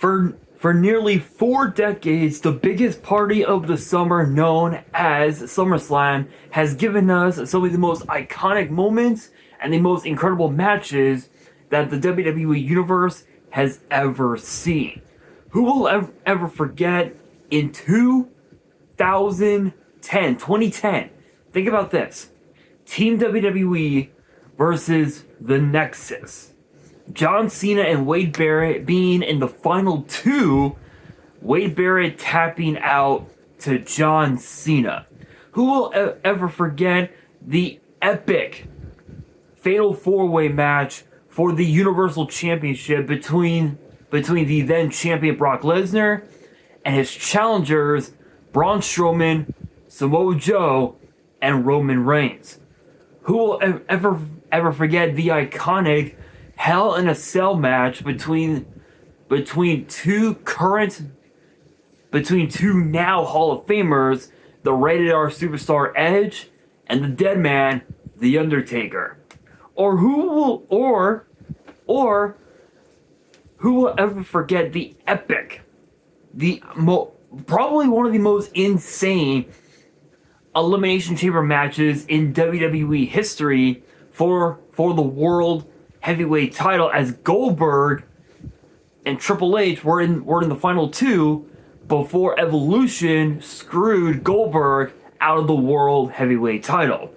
For nearly 4 decades, the biggest party of the summer, known as SummerSlam, has given us some of the most iconic moments and the most incredible matches that the WWE Universe has ever seen. Who will ever forget in 2010, think about this. Team WWE versus The Nexus. John Cena and Wade Barrett being in the final two, Wade Barrett tapping out to John Cena. Who will ever forget the epic Fatal 4-Way match for the Universal Championship between the then champion Brock Lesnar and his challengers Braun Strowman, Samoa Joe, and Roman Reigns? Who will ever forget the iconic Hell in a Cell match between two now Hall of Famers, the Rated R Superstar Edge and the Dead Man, The Undertaker? Or who will ever forget the epic, probably one of the most insane Elimination Chamber matches in WWE history for the World Heavyweight title, as Goldberg and Triple H were in the final two before Evolution screwed Goldberg out of the World Heavyweight title.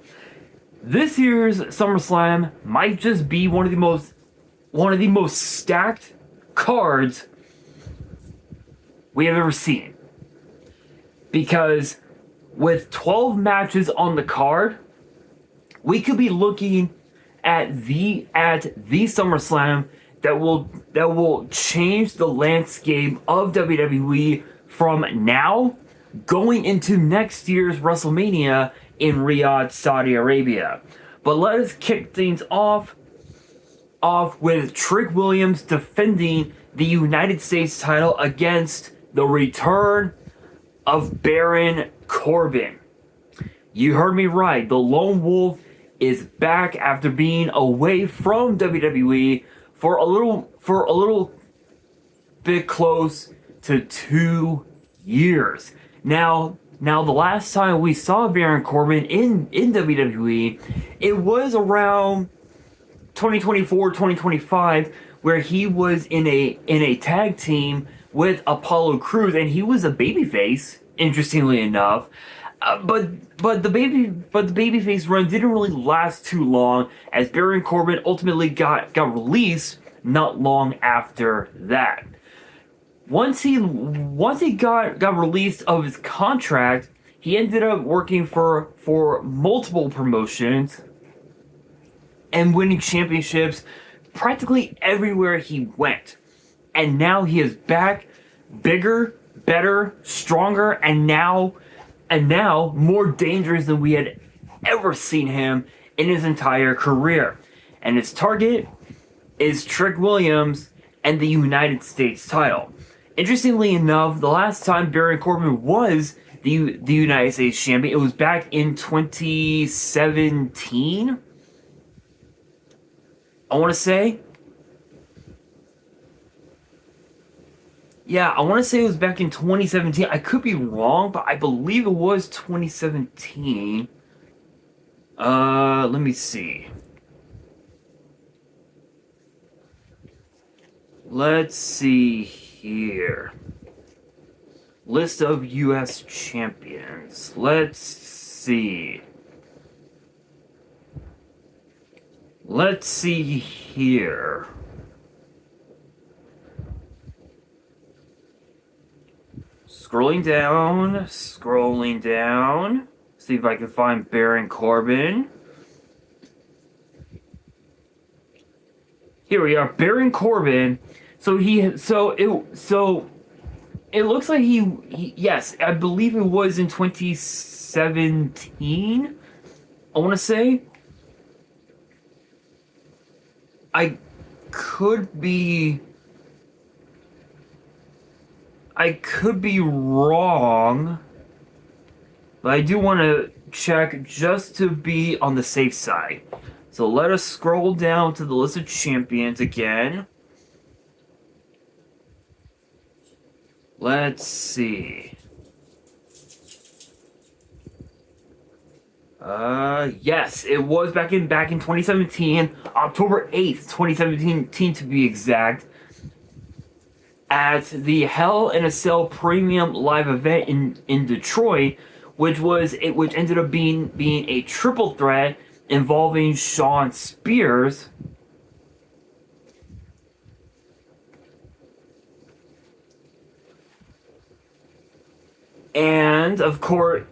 This year's SummerSlam might just be one of the most stacked cards we have ever seen, because with 12 matches on the card, we could be looking at the SummerSlam that will change the landscape of WWE from now going into next year's WrestleMania in Riyadh, Saudi Arabia. But let us kick things off with Trick Williams defending the United States title against the return of Baron Corbin. You heard me right. The Lone Wolf is back after being away from WWE for a little bit close to 2 years. Now the last time we saw Baron Corbin in WWE, it was around 2024, 2025, where he was in a tag team with Apollo Crews, and he was a babyface, interestingly enough. But the babyface run didn't really last too long, as Baron Corbin ultimately got released not long after that. Once he got released of his contract, he ended up working for multiple promotions and winning championships practically everywhere he went. And now he is back, bigger, better, stronger, and now more dangerous than we had ever seen him in his entire career. And his target is Trick Williams and the United States title. Interestingly enough, the last time Baron Corbin was the United States champion, it was back in 2017. I want to say. Yeah, I want to say it was back in 2017. I could be wrong, but I believe it was 2017. Let me see. Let's see here. List of U.S. champions. Let's see. Let's see here. Scrolling down. See if I can find Baron Corbin. Here we are, Baron Corbin. It looks like he yes, I believe it was in 2017. I want to say. I could be wrong, but I do want to check just to be on the safe side. So let us scroll down to the list of champions again. Let's see. Yes, it was back in 2017, October 8th, 2017 to be exact, at the Hell in a Cell Premium Live event in Detroit, which ended up being a triple threat involving Shawn Spears, and of course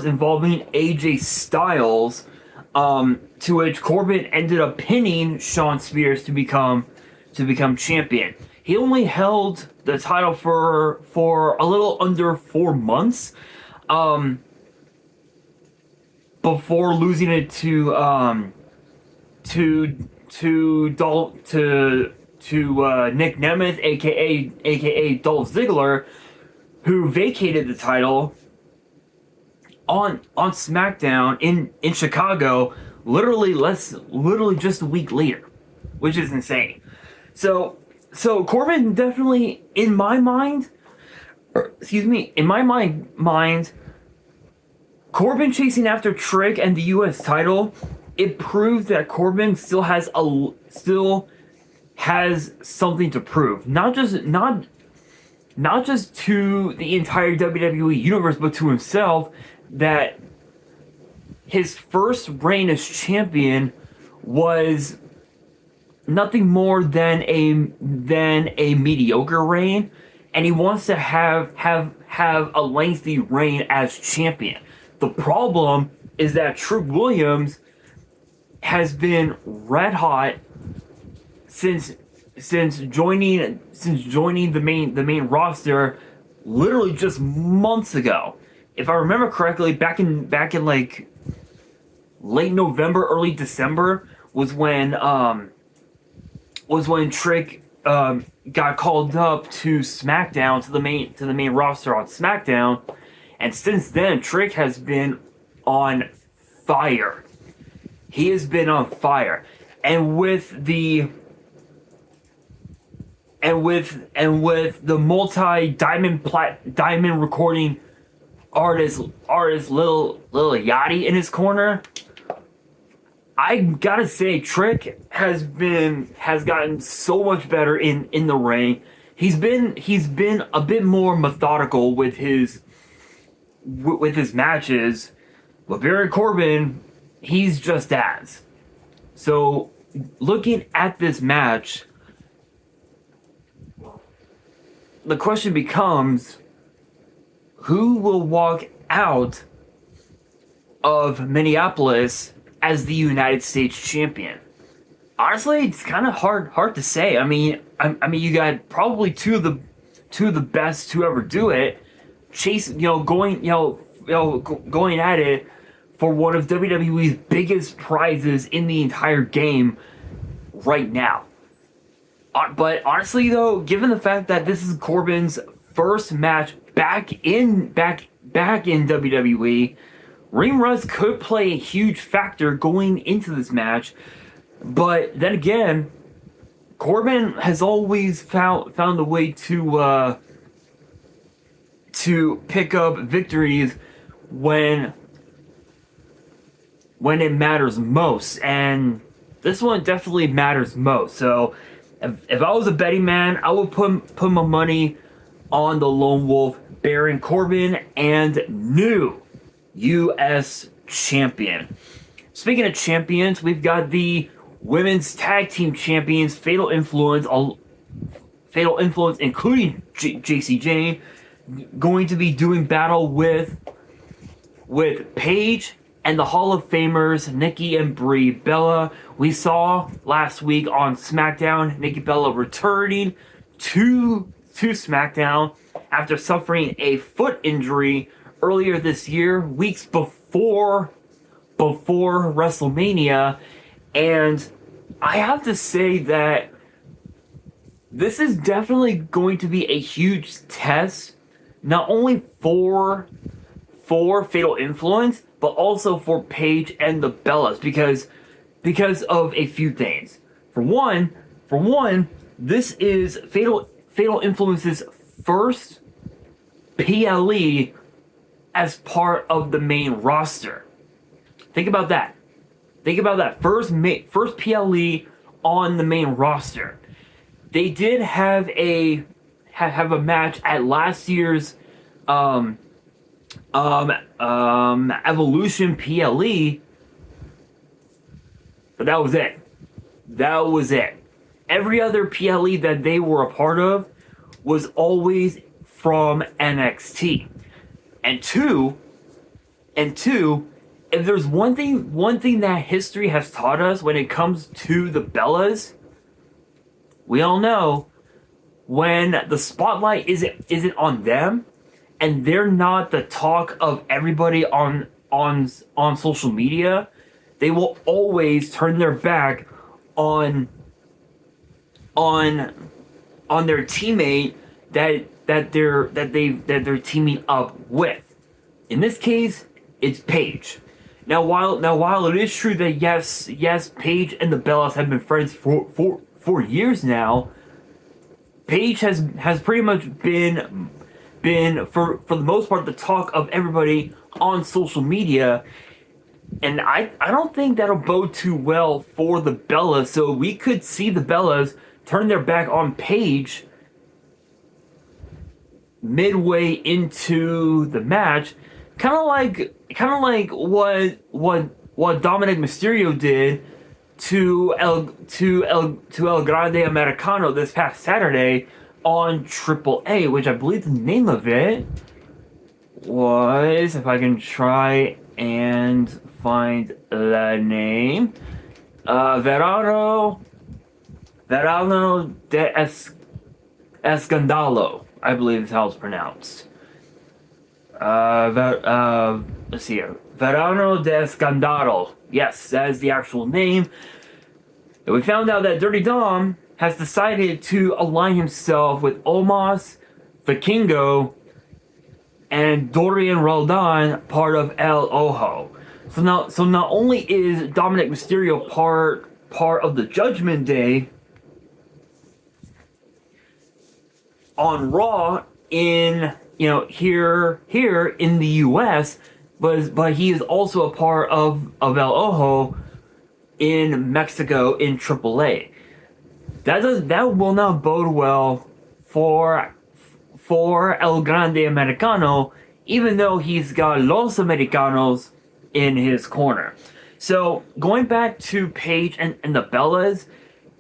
involving AJ Styles, to which Corbin ended up pinning Shawn Spears to become champion. He only held the title for a little under 4 months, before losing it to Nick Nemeth, aka Dolph Ziggler, who vacated the title on SmackDown in Chicago, literally just a week later, which is insane. So Corbin definitely, in my mind, Corbin chasing after Trick and the U.S. title, it proves that Corbin still has something to prove, not just to the entire WWE universe, but to himself, that his first reign as champion was nothing more than a mediocre reign, and he wants to have a lengthy reign as champion. The problem is that Trick Williams has been red hot since joining the main roster, literally just months ago. If I remember correctly, back in like late November, early December was when Trick got called up to SmackDown, to the main roster on SmackDown, and since then Trick has been on fire. He has been on fire, and with the multi-diamond recording artist Lil Yachty in his corner, I gotta say Trick has gotten so much better in the ring. He's been a bit more methodical with his matches. But Baron Corbin, he's just as. So looking at this match, the question becomes, who will walk out of Minneapolis as the United States champion? Honestly, it's kind of hard to say. I mean, you got probably two of the best to ever do it, going at it for one of WWE's biggest prizes in the entire game right now. But honestly, though, given the fact that this is Corbin's first match back in WWE, ring rust could play a huge factor going into this match. But then again, Corbin has always found a way to pick up victories when it matters most, and this one definitely matters most. So if I was a betting man, I would put my money on the Lone Wolf, Baron Corbin, and new U.S. champion. Speaking of champions, we've got the women's tag team champions, Fatal Influence, including JC Jane, going to be doing battle with Paige and the Hall of Famers Nikki and Brie Bella. We saw last week on SmackDown Nikki Bella returning to SmackDown after suffering a foot injury earlier this year, weeks before WrestleMania. And I have to say that this is definitely going to be a huge test, not only for Fatal Influence, but also for Paige and the Bellas, because of a few things. For one, this is Fatal Influence's first PLE as part of the main roster. Think about that. Think about that. First PLE on the main roster. They did have a match at last year's Evolution PLE, but that was it. That was it. Every other PLE that they were a part of was always from NXT. And two, if there's one thing that history has taught us when it comes to the Bellas, we all know when the spotlight isn't on them, and they're not the talk of everybody on social media, they will always turn their back on their teammate that they're teaming up with. In this case, it's Paige. Now while it is true that yes, Paige and the Bellas have been friends for years now, Paige has pretty much been for the most part the talk of everybody on social media, and I don't think that'll bode too well for the Bellas. So we could see the Bellas turn their back on Paige midway into the match, kind of like what Dominic Mysterio did to El Grande Americano this past Saturday on AAA, which I believe the name of it was, if I can try and find the name, Verano de Escandalo, I believe is how it's pronounced. Let's see here. Verano de Escandalo. Yes, that is the actual name. And we found out that Dirty Dom has decided to align himself with Omos, Vikingo, and Dorian Roldan, part of El Ojo. So not only is Dominic Mysterio part of the Judgment Day on Raw in here in the US, but he is also a part of El Ojo in Mexico in AAA. That will not bode well for El Grande Americano, even though he's got Los Americanos in his corner. So going back to Paige and the Bellas,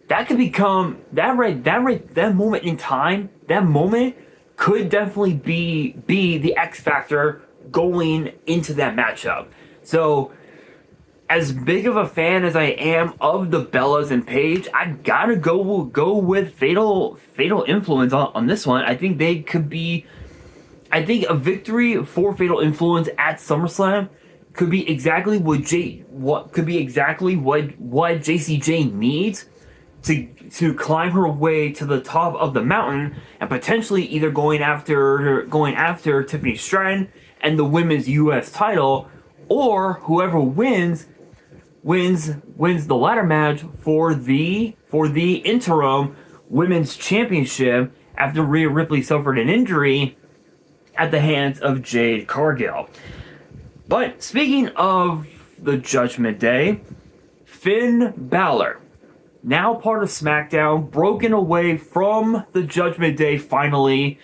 that could become that moment in time. That moment could definitely be the X factor going into that matchup. So, as big of a fan as I am of the Bellas and Paige, I gotta go with Fatal Influence on this one. I think they could be. I think a victory for Fatal Influence at SummerSlam could be exactly what JCJ needs to climb her way to the top of the mountain, and potentially either going after Tiffany Stratton and the women's US title, or whoever wins the ladder match for the interim women's championship after Rhea Ripley suffered an injury at the hands of Jade Cargill. But speaking of the Judgment Day, Finn Balor, now part of SmackDown, broken away from the Judgment Day finally,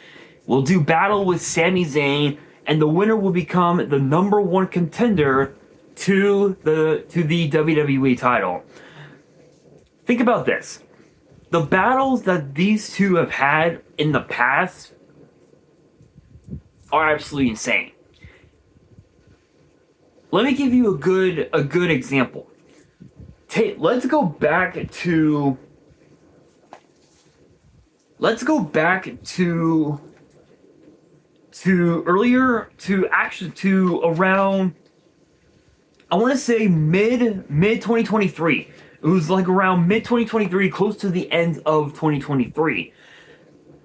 will do battle with Sami Zayn, and the winner will become the number one contender to the WWE title. Think about this. The battles that these two have had in the past are absolutely insane. Let me give you a good example. Let's go back to around, I want to say mid 2023. It was like around mid 2023, close to the end of 2023.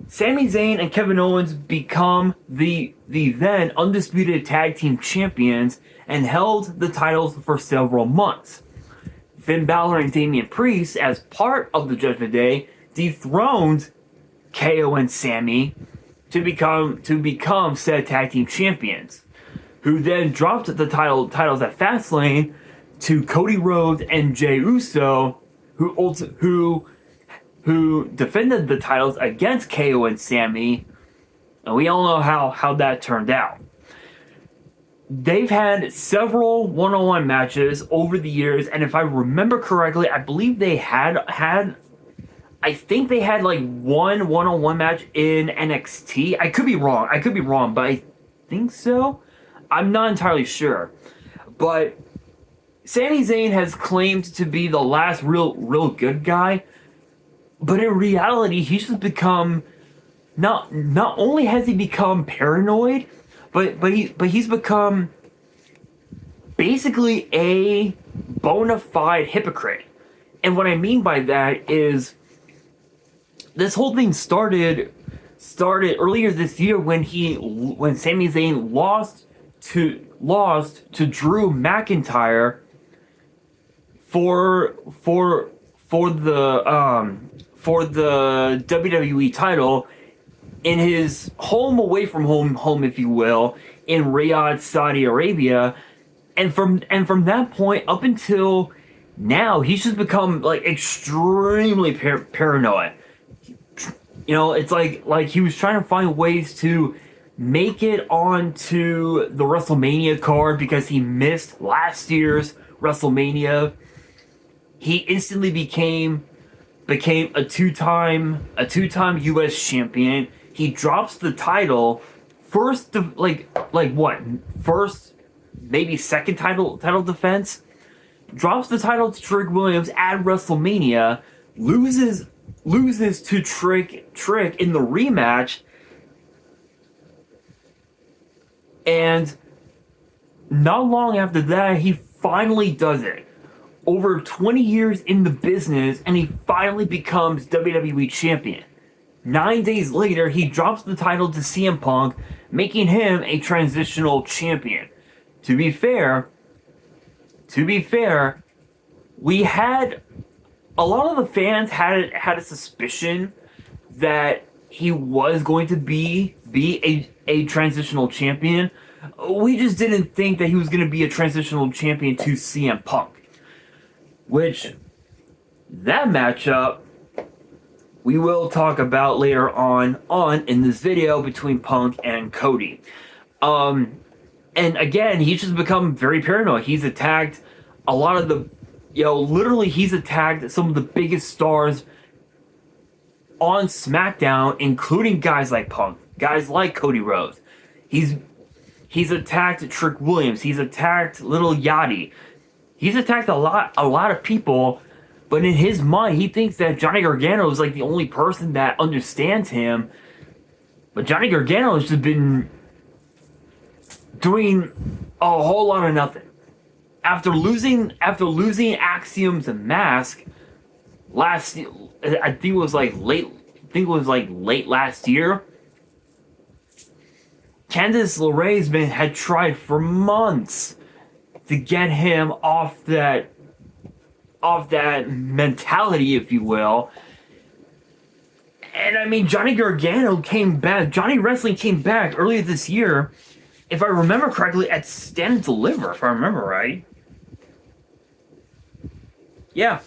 Sami Zayn and Kevin Owens become the then undisputed tag team champions and held the titles for several months. Finn Balor and Damian Priest, as part of the Judgment Day, dethroned KO and Sami become said tag team champions, who then dropped the titles at Fastlane to Cody Rhodes and Jey Uso, who defended the titles against KO and Sammy, and we all know how that turned out. They've had several one-on-one matches over the years, and if I remember correctly, I believe they had I think they had like one-on-one match in NXT. I could be wrong, but I think so. I'm not entirely sure. But Sami Zayn has claimed to be the last real good guy, but in reality, he's just become not only has he become paranoid, but he's become basically a bona fide hypocrite. And what I mean by that is this whole thing started earlier this year when Sami Zayn lost to Drew McIntyre for the WWE title in his home away from home, if you will, in Riyadh, Saudi Arabia, and from that point up until now, he's just become like extremely paranoid. You know, it's like he was trying to find ways to make it onto the WrestleMania card because he missed last year's WrestleMania. He instantly became a two-time US champion. He drops the title first, first, maybe second title defense. Drops the title to Trick Williams at WrestleMania. Loses to Trick in the rematch. And not long after that, he finally does it. Over 20 years in the business, and he finally becomes WWE champion. 9 days later, he drops the title to CM Punk, making him a transitional champion. To be fair, we had a lot of the fans had a suspicion that he was going to be a transitional champion. We just didn't think that he was going to be a transitional champion to CM Punk. Which, that matchup, we will talk about later on in this video between Punk and Cody. And again, he's just become very paranoid. He's attacked a lot of the, literally he's attacked some of the biggest stars on SmackDown, including guys like Punk, guys like Cody Rhodes. He's attacked Trick Williams. He's attacked Little Yachty. He's attacked a lot of people, but in his mind, he thinks that Johnny Gargano is like the only person that understands him. But Johnny Gargano has just been doing a whole lot of nothing. After losing Axiom's Mask last, I think it was like late last year. Candice LeRae had tried for months to get him off that mentality, if you will. And I mean, Johnny Gargano came back. Johnny Wrestling came back earlier this year, if I remember correctly, at Stand and Deliver, if I remember right. Yeah,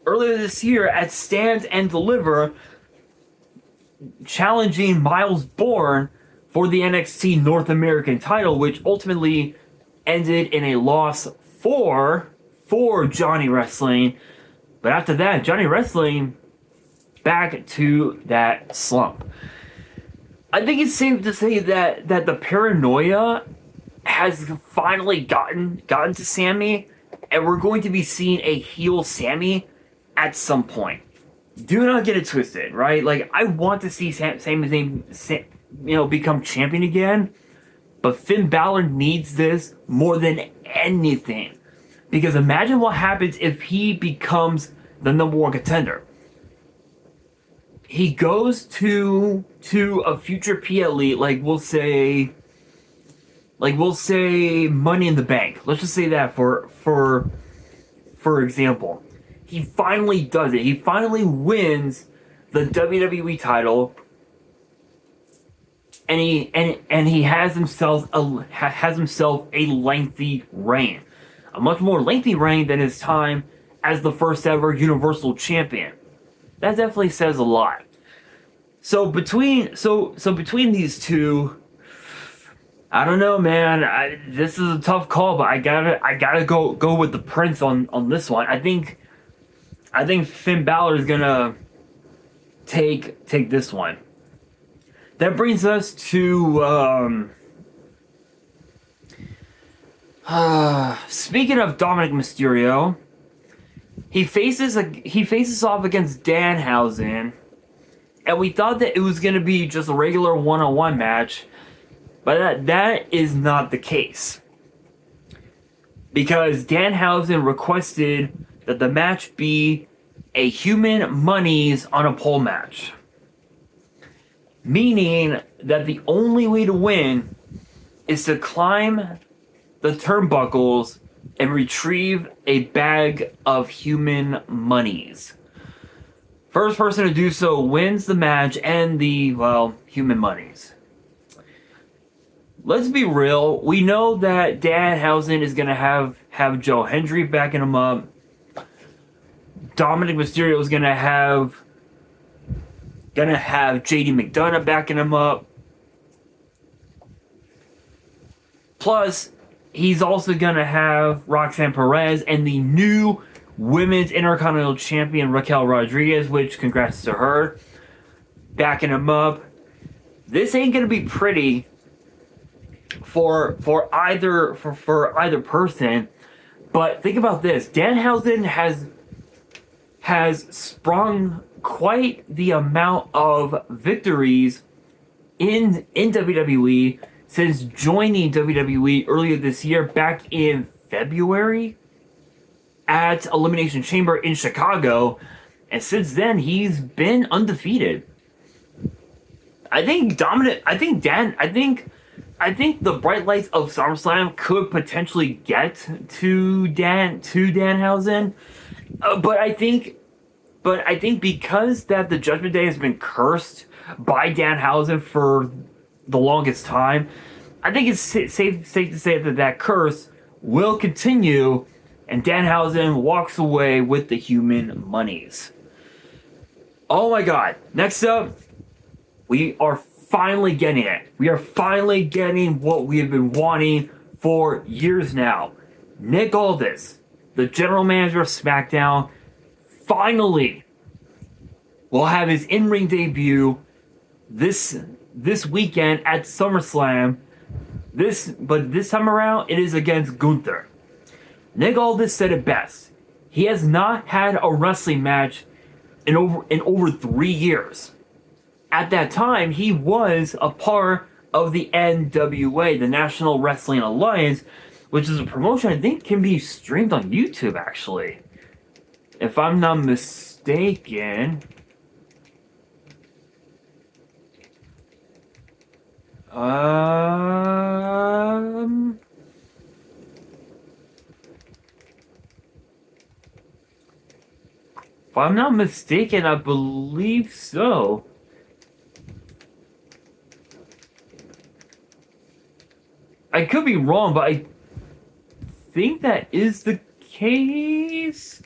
earlier this year at Stand and Deliver, challenging Miles Bourne for the NXT North American title, which ultimately ended in a loss for Johnny Wrestling. But after that, Johnny Wrestling back to that slump. I think it's safe to say that the paranoia has finally gotten to Sammy, and we're going to be seeing a heel Sammy at some point. Do not get it twisted, right? Like, I want to see Sami Zayn, become champion again, but Finn Balor needs this more than anything. Because imagine what happens if he becomes the number one contender. He goes to a future PLE, like we'll say Money in the Bank. Let's just say that for example. He finally does it. He finally wins the WWE title. and he has himself a lengthy reign, a much more lengthy reign than his time as the first ever Universal Champion. That definitely says a lot. So between these two, I don't know, man. This is a tough call, but I gotta go with the Prince on this one. I think Finn Balor is gonna take this one. That brings us to speaking of Dominic Mysterio, he faces off against Danhausen, and we thought that it was gonna be just a regular one-on-one match, but that is not the case, because Danhausen requested that the match be a human monies on a pole match. Meaning that the only way to win is to climb the turnbuckles and retrieve a bag of human monies. First person to do so wins the match and the, human monies. Let's be real. We know that Danhausen is going to have Joe Hendry backing him up. Dominic Mysterio is going to have JD McDonough backing him up. Plus, he's also gonna have Roxanne Perez and the new Women's Intercontinental Champion Raquel Rodriguez, which congrats to her, backing him up. This ain't gonna be pretty for either person. But think about this: Danhausen has sprung quite the amount of victories in WWE since joining WWE earlier this year, back in February at Elimination Chamber in Chicago, and since then he's been undefeated. I think the bright lights of SummerSlam could potentially get to Danhausen, but I think because that the Judgment Day has been cursed by Danhausen for the longest time, I think it's safe to say that curse will continue, and Danhausen walks away with the human monies. Oh my God! Next up, we are finally getting it. We are finally getting what we have been wanting for years now. Nick Aldis, the general manager of SmackDown, finally will have his in-ring debut this weekend at SummerSlam. But this time around, it is against Gunther. Nick Aldis said it best. He has not had a wrestling match in over 3 years. At that time, he was a part of the NWA, the National Wrestling Alliance, which is a promotion I think can be streamed on YouTube, actually. If I'm not mistaken. If I'm not mistaken, I believe so. I could be wrong, but I think that is the case.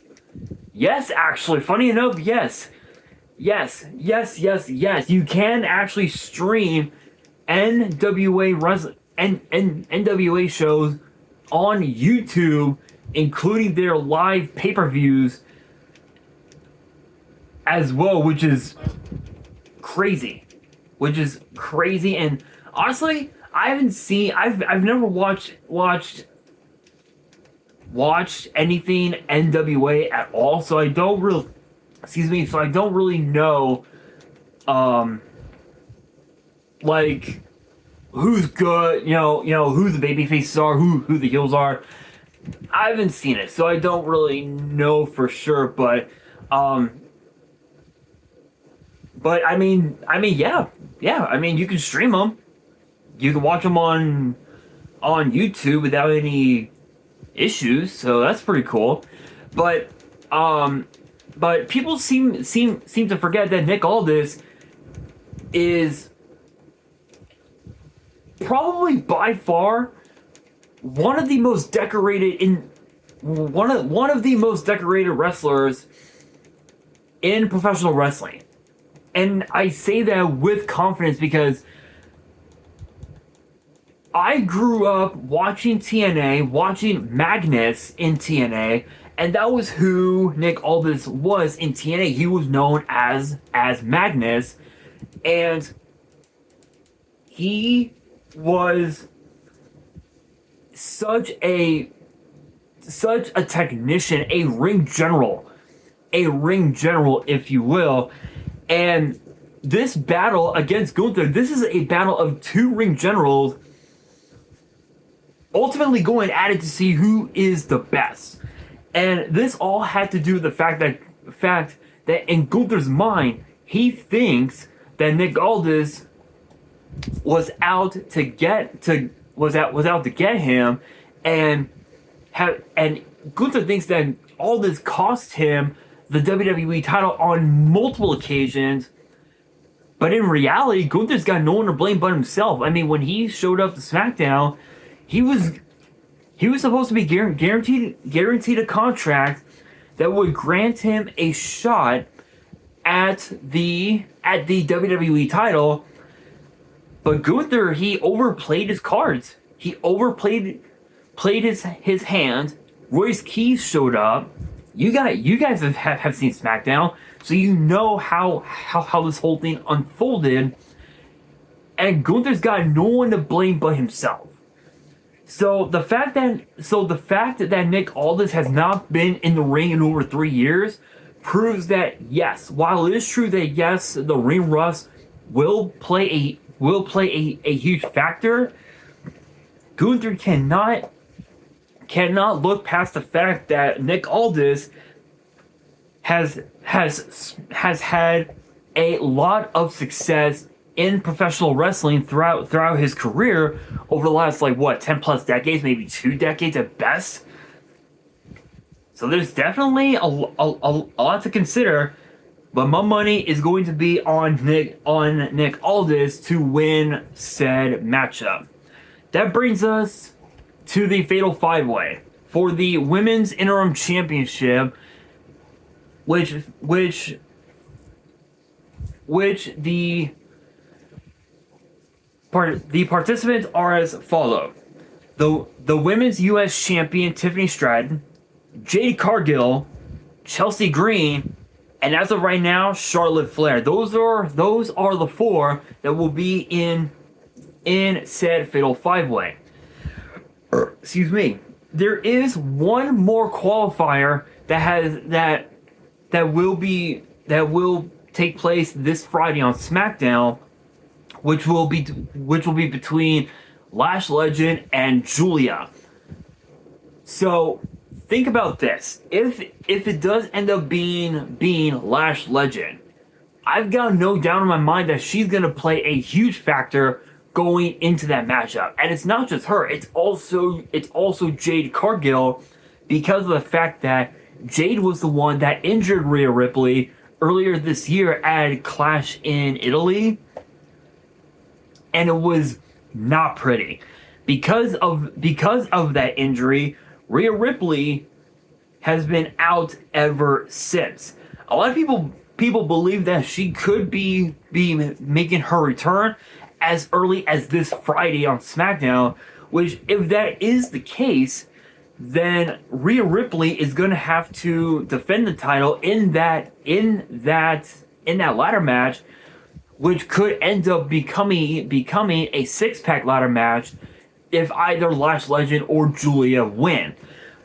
Yes, actually, funny enough, yes. Yes. You can actually stream NWA shows on YouTube, including their live pay-per-views as well, which is crazy. And honestly, I've never watched anything NWA at all, so I don't really know like who's good, who the baby faces are, who the heels are. I haven't seen it, so I don't really know for sure, but I mean, yeah. I mean, you can stream them. You can watch them on YouTube without any issues, so that's pretty cool. But people seem to forget that Nick Aldis is probably by far one of the most decorated wrestlers in professional wrestling. And I say that with confidence because I grew up watching TNA, watching Magnus in TNA, and that was who Nick Aldis was in TNA. He was known as Magnus, and he was such a technician, a ring general, if you will. And this battle against Gunther, this is a battle of two ring generals ultimately going at it to see who is the best. And this all had to do with the fact that in Gunther's mind, he thinks that Nick Aldis was out to get him, and Gunther thinks that Aldis cost him the WWE title on multiple occasions. But in reality, Gunther's got no one to blame but himself. I mean, when he showed up to SmackDown, he was supposed to be guaranteed a contract that would grant him a shot at the WWE title. But Gunther, he overplayed his cards. He overplayed his hand. Royce Keys showed up. You guys have seen SmackDown, so you know how this whole thing unfolded. And Gunther's got no one to blame but himself. So the fact that Nick Aldis has not been in the ring in over 3 years proves that yes, while it is true that yes, the ring rust will play a huge factor, Gunther cannot look past the fact that Nick Aldis has had a lot of success in professional wrestling throughout his career over the last 10 plus decades, maybe 2 decades at best. So there's definitely a lot to consider, but my money is going to be on Nick Aldis to win said matchup. That brings us to the Fatal 5-Way for the Women's Interim Championship, which the participants are as follow. The Women's U.S. Champion Tiffany Stratton, Jade Cargill, Chelsea Green, and as of right now, Charlotte Flair. Those are the 4 that will be in said Fatal 5-Way. Excuse me. There is one more qualifier that will take place this Friday on SmackDown, which will be between Lash Legend and Julia. So think about this. If it does end up being Lash Legend, I've got no doubt in my mind that she's gonna play a huge factor going into that matchup. And it's not just her, it's also Jade Cargill, because of the fact that Jade was the one that injured Rhea Ripley earlier this year at Clash in Italy. And it was not pretty. Because of that injury, Rhea Ripley has been out ever since. A lot of people believe that she could be making her return as early as this Friday on SmackDown, which, if that is the case, then Rhea Ripley is going to have to defend the title in that ladder match, which could end up becoming a 6-pack ladder match if either Lash Legend or Julia win.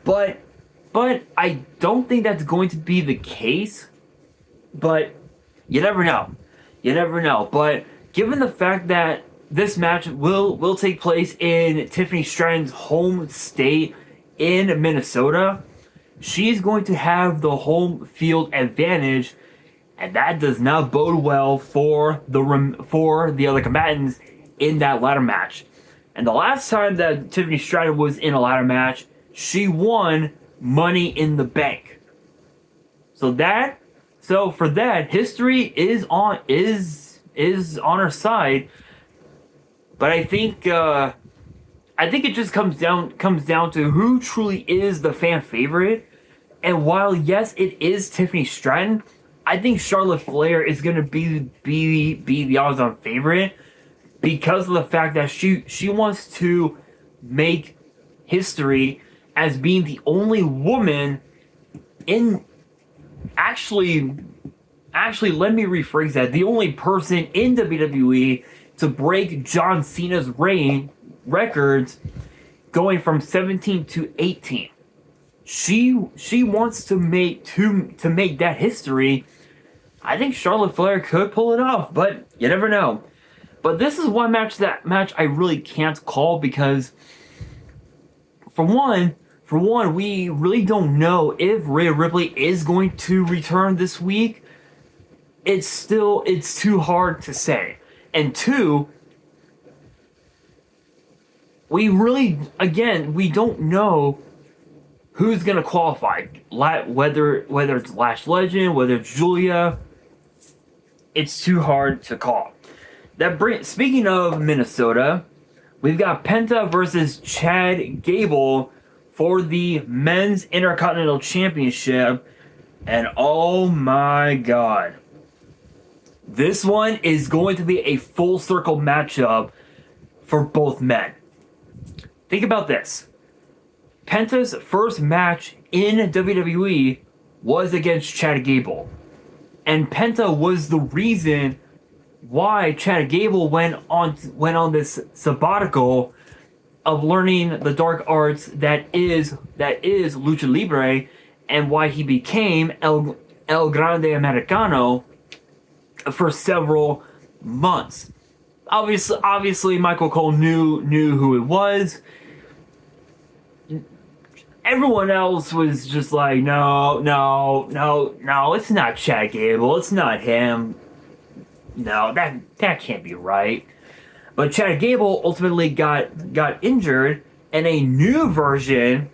But I don't think that's going to be the case. But you never know. But given the fact that this match will take place in Tiffany Stratton's home state in Minnesota, she's going to have the home field advantage, and that does not bode well for the other combatants in that ladder match. And the last time that Tiffany Stratton was in a ladder match, she won Money in the Bank. So for that, history is on her side. But I think it just comes down to who truly is the fan favorite. And while yes, it is Tiffany Stratton, I think Charlotte Flair is gonna be the odds-on favorite because of the fact that she wants to make history as being the only woman in actually let me rephrase that, the only person in WWE to break John Cena's records going from 17 to 18. She wants to make that history. I think Charlotte Flair could pull it off, but you never know. But this is one match I really can't call because for one, we really don't know if Rhea Ripley is going to return this week. It's too hard to say. And two, we don't know who's gonna qualify. Whether it's Lash Legend, whether it's Julia, it's too hard to call. Speaking of Minnesota, we've got Penta versus Chad Gable for the Men's Intercontinental Championship, and oh my god, this one is going to be a full circle matchup for both men. Think about this. Penta's first match in WWE was against Chad Gable. And Penta was the reason why Chad Gable went on this sabbatical of learning the dark arts that is Lucha Libre, and why he became El Grande Americano for several months. Obviously Michael Cole knew who it was. Everyone else was just like, no, it's not Chad Gable, it's not him. No, that can't be right. But Chad Gable ultimately got injured, and a new version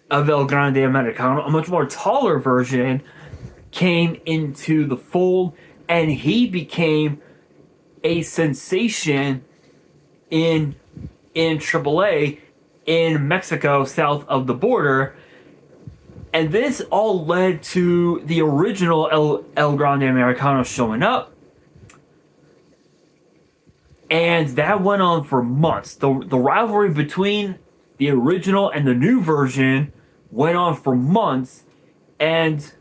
of El Grande Americano, a much more taller version, came into the fold, and he became a sensation in AAA in Mexico, south of the border. And this all led to the original El Grande Americano showing up. And that went on for months. The rivalry between the original and the new version went on for months. And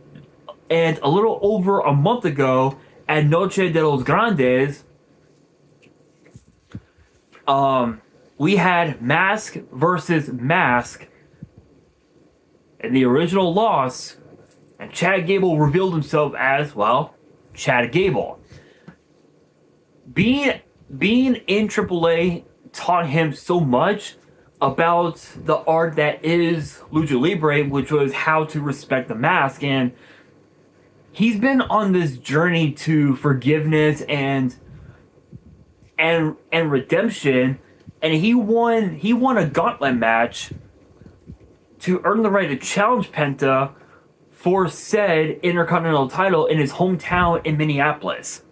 a little over a month ago, at Noche de los Grandes, we had Mask versus Mask, and the original loss, and Chad Gable revealed himself as, well, Chad Gable. Being in AAA taught him so much about the art that is Lucha Libre, which was how to respect the mask, and he's been on this journey to forgiveness and redemption, and he won a gauntlet match to earn the right to challenge Penta for said Intercontinental title in his hometown in Minneapolis.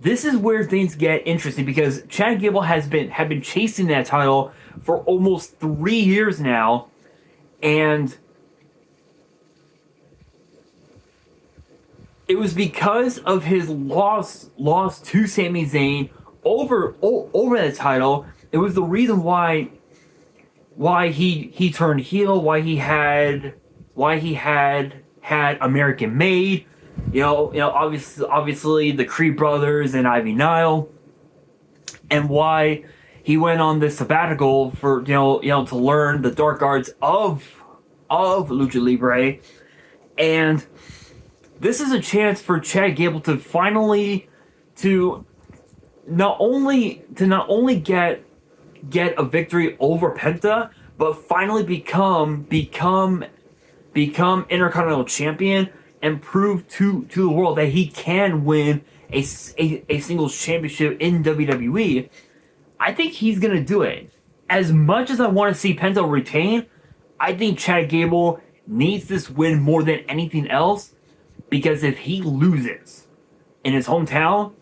This is where things get interesting because Chad Gable had been chasing that title for almost 3 years now, and it was because of his loss to Sami Zayn over the title. It was the reason why he turned heel, why he had American Made. You know, obviously the Creed brothers and Ivy Nile, and why he went on this sabbatical for to learn the dark arts of Lucha Libre, and this is a chance for Chad Gable to finally not only get a victory over Penta, but finally become Intercontinental Champion and prove to the world that he can win a singles championship in WWE. I think he's going to do it. As much as I want to see Penta retain, I think Chad Gable needs this win more than anything else, because if he loses in his hometown,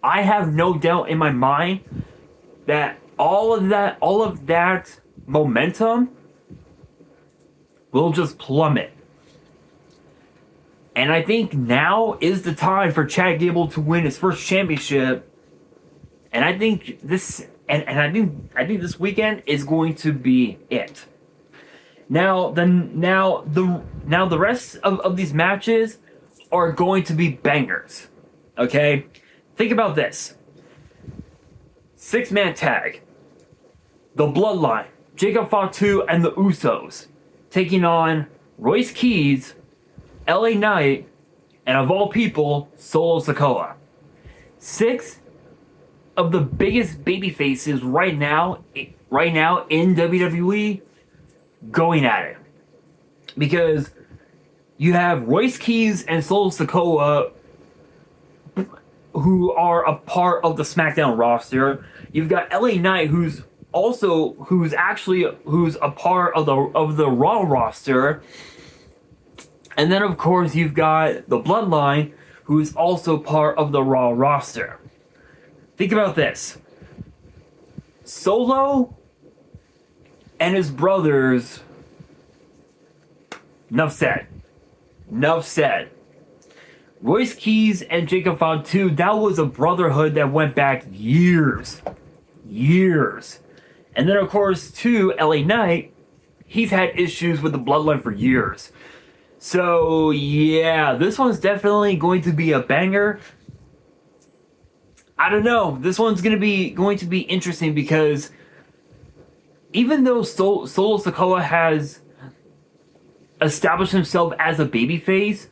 I have no doubt in my mind that all of that momentum will just plummet. And I think now is the time for Chad Gable to win his first championship. And I think this I think this weekend is going to be it. Now the rest of these matches are going to be bangers. Okay? Think about this. 6-man tag. The Bloodline, Jacob Fatu and the Usos taking on Royce Keys, LA Knight, and of all people, Solo Sikoa. 6 of the biggest baby faces right now in WWE going at it. Because you have Royce Keys and Solo Sikoa, who are a part of the SmackDown roster. You've got LA Knight, who's a part of the Raw roster. And then of course you've got the Bloodline, who is also part of the Raw roster. Think about this. Solo and his brothers. Enough said. Royce Keys and Jacob Fatu, that was a brotherhood that went back years. And then of course, too, LA Knight, he's had issues with the Bloodline for years. So yeah, this one's definitely going to be a banger. I don't know. This one's going to be interesting because even though Solo Sikoa has established himself as a babyface,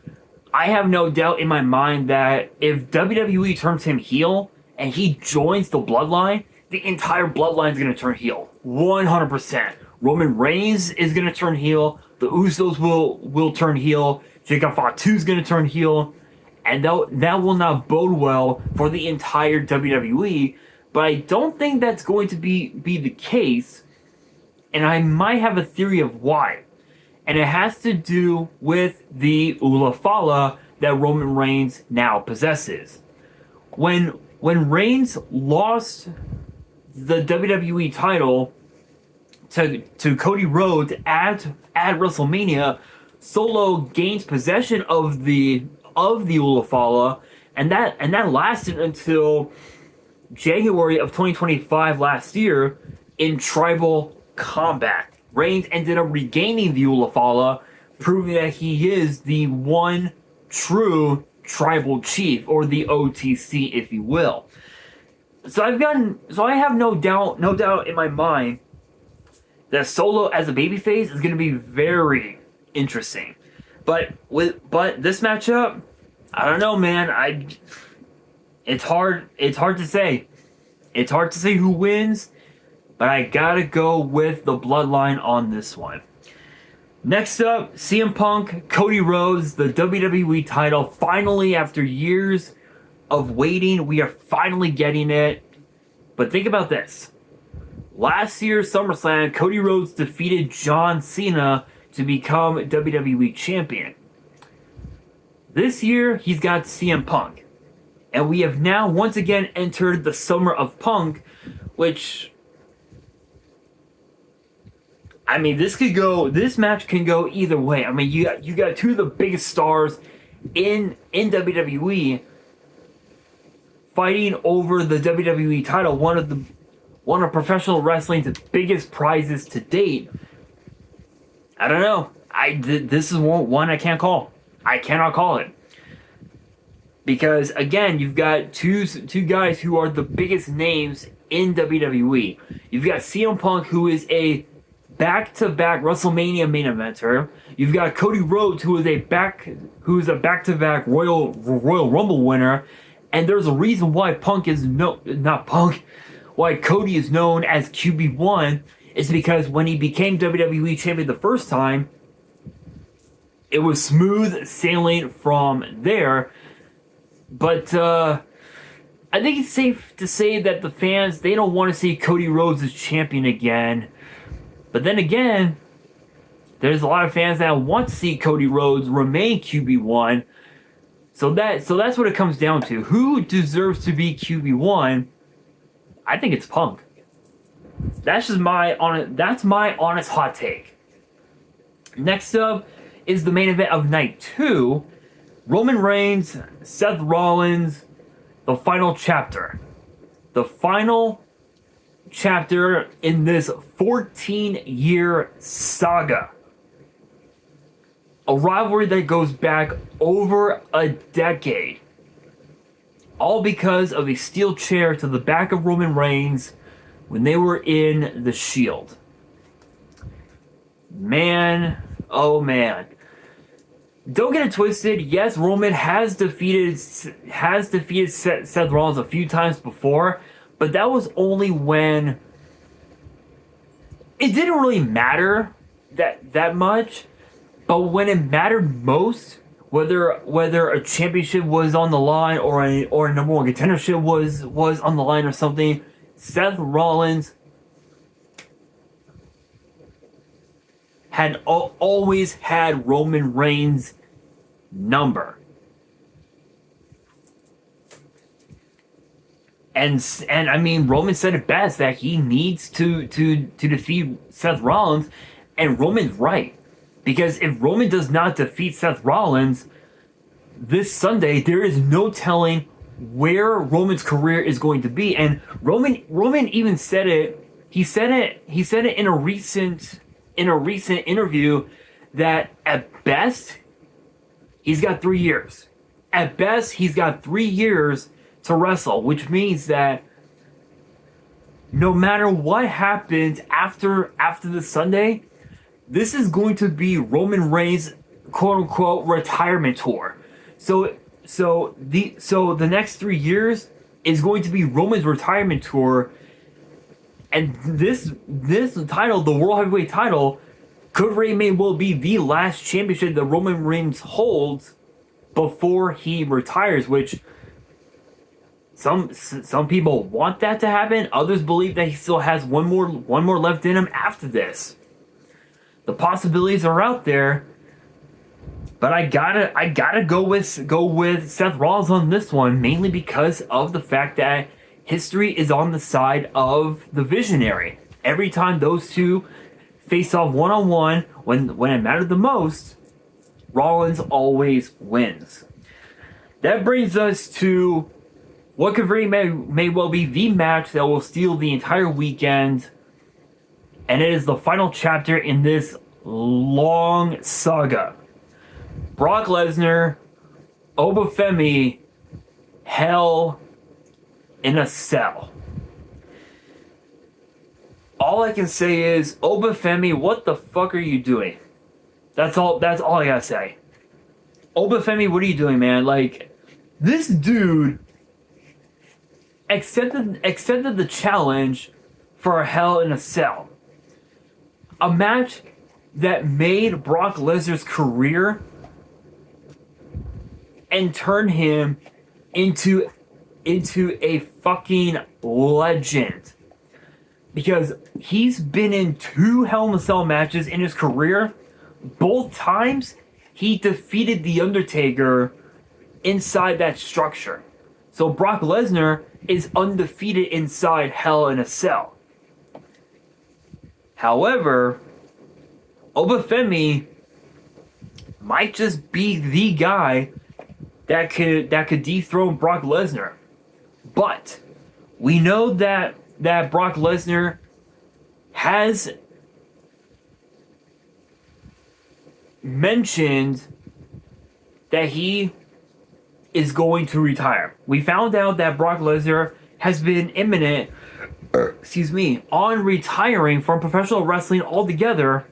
I have no doubt in my mind that if WWE turns him heel and he joins the Bloodline, the entire Bloodline is going to turn heel. 100%. Roman Reigns is going to turn heel. The Usos will turn heel. Jacob Fatu is going to turn heel. And that will not bode well for the entire WWE. But I don't think that's going to be the case. And I might have a theory of why. And it has to do with the Ula Fala that Roman Reigns now possesses. When Reigns lost the WWE title to Cody Rhodes at WrestleMania, Solo gains possession of the Ula Fala, and that lasted until January of 2025 last year in Tribal Combat. Reigns ended up regaining the Ula Fala, proving that he is the one true tribal chief, or the OTC, if you will. So I have no doubt in my mind that Solo as a babyface is going to be very interesting. But this matchup, I don't know, man. It's hard to say. It's hard to say who wins, but I gotta go with the Bloodline on this one. Next up, CM Punk, Cody Rhodes, the WWE title. Finally, after years of waiting, we are finally getting it. But think about this. Last year's SummerSlam, Cody Rhodes defeated John Cena to become WWE champion. This year, he's got CM Punk. And we have now once again entered the Summer of Punk, which, I mean, this match can go either way. I mean, you got two of the biggest stars in WWE fighting over the WWE title, one of professional wrestling's biggest prizes to date. I don't know. This is one I can't call. I cannot call it. Because again, you've got two guys who are the biggest names in WWE. You've got CM Punk, who is a back-to-back WrestleMania main eventer. You've got Cody Rhodes, who is a back-to-back Royal Rumble winner. And there's a reason why Cody is known as QB1. Is because when he became WWE champion the first time, it was smooth sailing from there. But I think it's safe to say that the fans, they don't want to see Cody Rhodes as champion again. But then again, there's a lot of fans that want to see Cody Rhodes remain QB1. So that's what it comes down to. Who deserves to be QB1? I think it's Punk. That's just my honest hot take. Next up is the main event of night 2. Roman Reigns, Seth Rollins, the final chapter. The final chapter in this 14-year saga. A rivalry that goes back over a decade. All because of a steel chair to the back of Roman Reigns when they were in the Shield. Man, oh man. Don't get it twisted. Yes, Roman has defeated Seth Rollins a few times before, but that was only when it didn't really matter that much. But when it mattered most, whether a championship was on the line or a number one contendership was on the line or something, Seth Rollins had always had Roman Reigns' number. And I mean, Roman said it best that he needs to defeat Seth Rollins, and Roman's right. Because if Roman does not defeat Seth Rollins this Sunday, there is no telling where Roman's career is going to be. And Roman even said it. He said it in a recent interview that at best he's got 3 years. At best, he's got 3 years to wrestle, which means that no matter what happens after the Sunday, this is going to be Roman Reigns' quote unquote retirement tour. So the next 3 years is going to be Roman's retirement tour, and this title, the World Heavyweight title, could very may well be the last championship that Roman Reigns holds before he retires, which some people want that to happen. Others believe that he still has one more left in him after this. The possibilities are out there, but I gotta go with Seth Rollins on this one, mainly because of the fact that history is on the side of the Visionary. Every time those two face off one-on-one, when it mattered the most, Rollins always wins. That brings us to what could very may well be the match that will steal the entire weekend, and it is the final chapter in this long saga. Brock Lesnar, Obafemi, Hell in a Cell. All I can say is, Obafemi, what the fuck are you doing? That's all I gotta say. Obafemi, what are you doing, man? Like, this dude accepted the challenge for a Hell in a Cell. A match that made Brock Lesnar's career and turned him into a fucking legend. Because he's been in 2 Hell in a Cell matches in his career. Both times, he defeated The Undertaker inside that structure. So Brock Lesnar is undefeated inside Hell in a Cell. However, Obafemi might just be the guy that could dethrone Brock Lesnar. But we know that Brock Lesnar has mentioned that he is going to retire. We found out that Brock Lesnar has been imminent, on retiring from professional wrestling altogether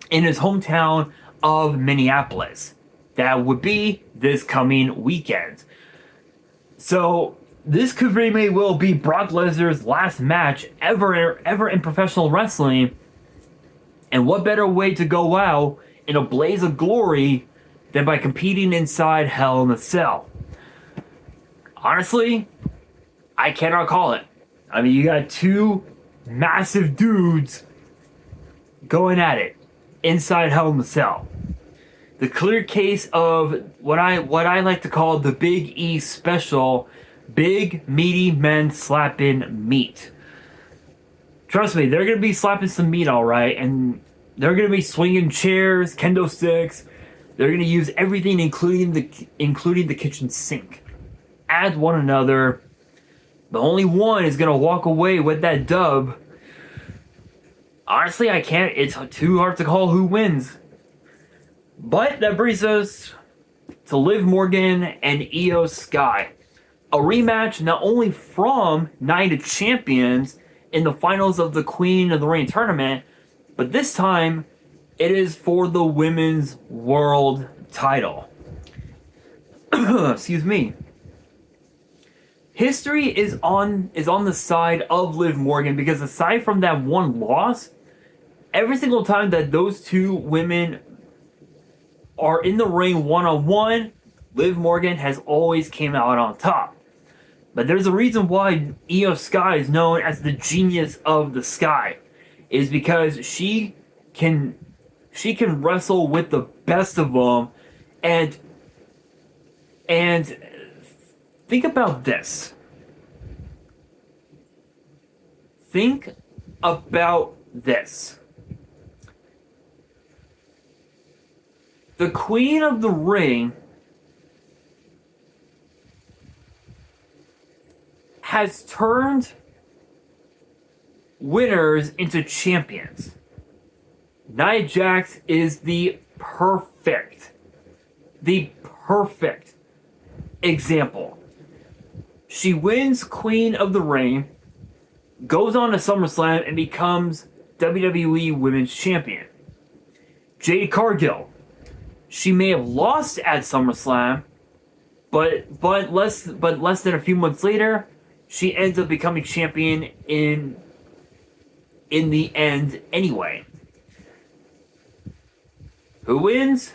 in his hometown of Minneapolis. That would be this coming weekend. So this could very may well be Brock Lesnar's last match ever in professional wrestling. And what better way to go out in a blaze of glory than by competing inside Hell in a Cell? Honestly, I cannot call it. I mean, you got 2 massive dudes going at it inside Hell in a Cell. The clear case of what I like to call the Big E special, big meaty men slapping meat. Trust me, they're gonna be slapping some meat, all right, and they're gonna be swinging chairs, kendo sticks. They're gonna use everything, including the kitchen sink. Add one another. The only one is gonna walk away with that dub. Honestly, I can't. It's too hard to call who wins. But that brings us to Liv Morgan and Io Sky. A rematch not only from Night of Champions in the finals of the Queen of the Ring tournament, but this time it is for the women's world title. Excuse me. History is on the side of Liv Morgan, because aside from that one loss, every single time that those two women are in the ring one-on-one, Liv Morgan has always came out on top. But there's a reason why Io Sky is known as the genius of the sky. It is because she can wrestle with the best of them, and think about this. Think about this. The Queen of the Ring has turned winners into champions. Nia Jax is the perfect example. She wins Queen of the Ring, goes on to SummerSlam, and becomes WWE Women's Champion. Jade Cargill. She may have lost at SummerSlam, but less than a few months later, she ends up becoming champion in the end anyway. Who wins?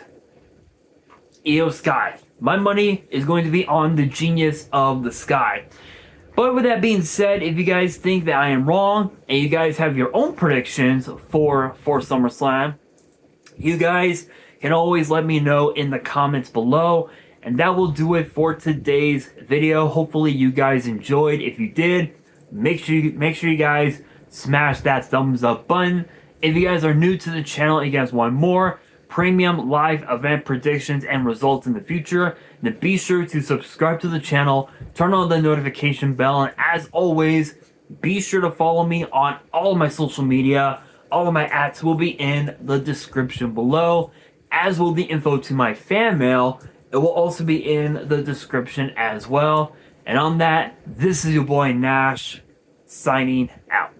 Io Sky. My money is going to be on the genius of the sky. But with that being said, if you guys think that I am wrong, and you guys have your own predictions for SummerSlam, you guys can always let me know in the comments below. And that will do it for today's video. Hopefully you guys enjoyed. If you did, make sure you guys smash that thumbs up button. If you guys are new to the channel and you guys want more premium live event predictions and results in the future, then be sure to subscribe to the channel, turn on the notification bell, and as always, be sure to follow me on all of my social media. All of my ats will be in the description below, as will the info to my fan mail. It will also be in the description as well. And on that, this is your boy Nash, signing out.